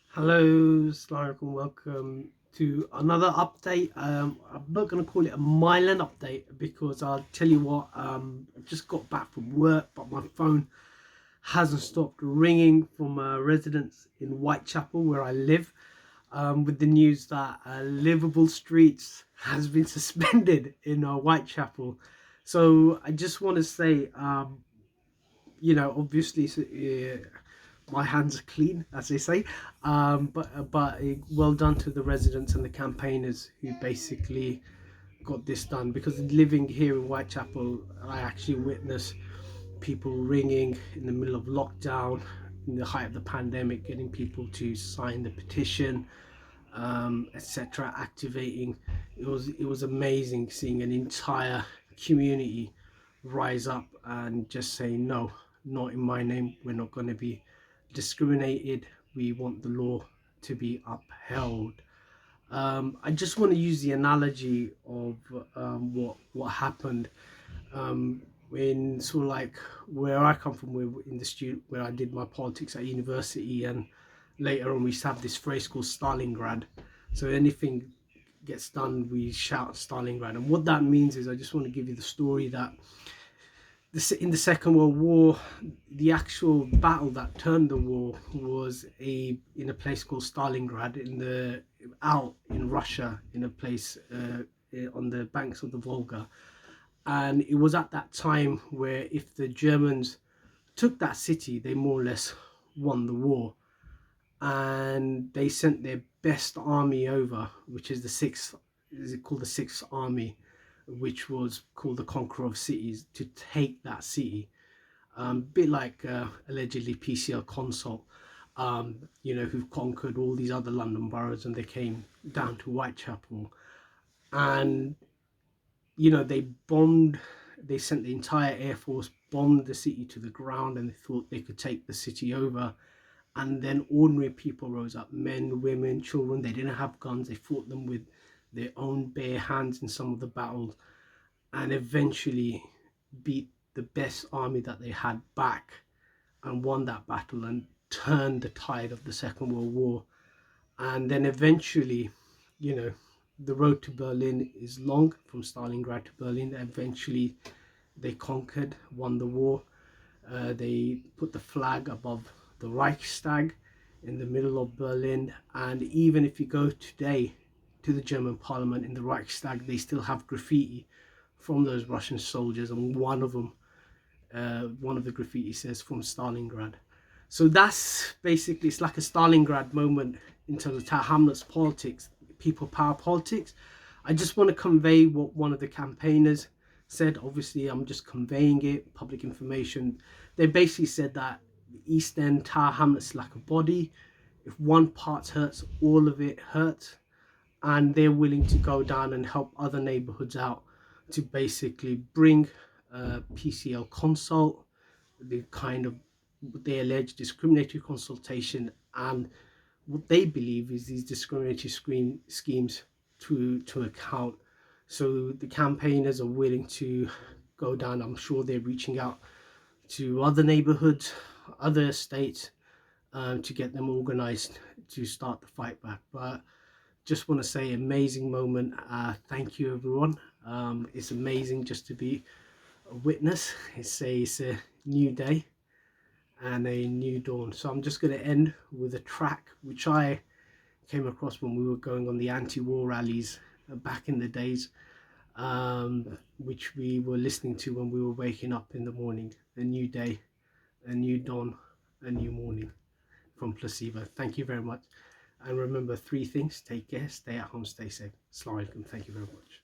Hello, Stalingrad, and welcome to another update. I'm not going to call it a Milan update because I'll tell you what, I've just got back from work, but my phone hasn't stopped ringing from residents in Whitechapel, where I live, with the news that Liveable streets has been suspended in Whitechapel. So I just want to say, obviously, my hands are clean, as they say, but well done to the residents and the campaigners who basically got this done. Because living here in Whitechapel, I actually witnessed people ringing in the middle of lockdown, in the height of the pandemic, getting people to sign the petition, etc., activating. It was amazing seeing an entire community rise up and just say, no, not in my name, we're not going to be discriminated, we want the law to be upheld. I just want to use the analogy of what happened in sort of like where I come from, where I did my politics at university, and later on we used to have this phrase called Stalingrad. So anything gets done, we shout Stalingrad, and what that means is, I just want to give you the story that in the Second World War, the actual battle that turned the war was in a place called Stalingrad, out in Russia, in a place on the banks of the Volga. And it was at that time where, if the Germans took that city, they more or less won the war. And they sent their best army over, which is called the Sixth Army, which was called the Conqueror of Cities, to take that city. Bit like allegedly PCL Consult, who conquered all these other London boroughs, and they came down to Whitechapel. And they sent the entire Air Force, bombed the city to the ground, and they thought they could take the city over. And then ordinary people rose up, men, women, children. They didn't have guns. They fought them with their own bare hands in some of the battles, and eventually beat the best army that they had back and won that battle and turned the tide of the Second World War. And then eventually, the road to Berlin is long, from Stalingrad to Berlin. Eventually they conquered, won the war. They put the flag above the Reichstag in the middle of Berlin, and even if you go today to the German parliament, in the Reichstag, they still have graffiti from those Russian soldiers, and one of the graffiti says, "From Stalingrad." So that's basically, it's like a Stalingrad moment in terms of Hamlets politics, people power politics. I just want to convey what one of the campaigners said. Obviously, I'm just conveying it, public information. They basically said that the East End Tower Hamlets is like a body. If one part hurts, all of it hurts, and they're willing to go down and help other neighborhoods out to basically bring PCL Consult, the kind of what they allege discriminatory consultation, and what they believe is these discriminatory schemes to account. So the campaigners are willing to go down. I'm sure they're reaching out to other neighborhoods, other states, to get them organized to start the fight back. But just want to say, amazing moment. Thank you, everyone. It's amazing just to be a witness. It's a new day and a new dawn. So I'm just going to end with a track which I came across when we were going on the anti-war rallies back in the days, which we were listening to when we were waking up in the morning. A new day, a new dawn, a new morning, from Placebo. Thank you very much. And remember 3 things: take care, stay at home, stay safe. Assalamu alaikum. Thank you very much.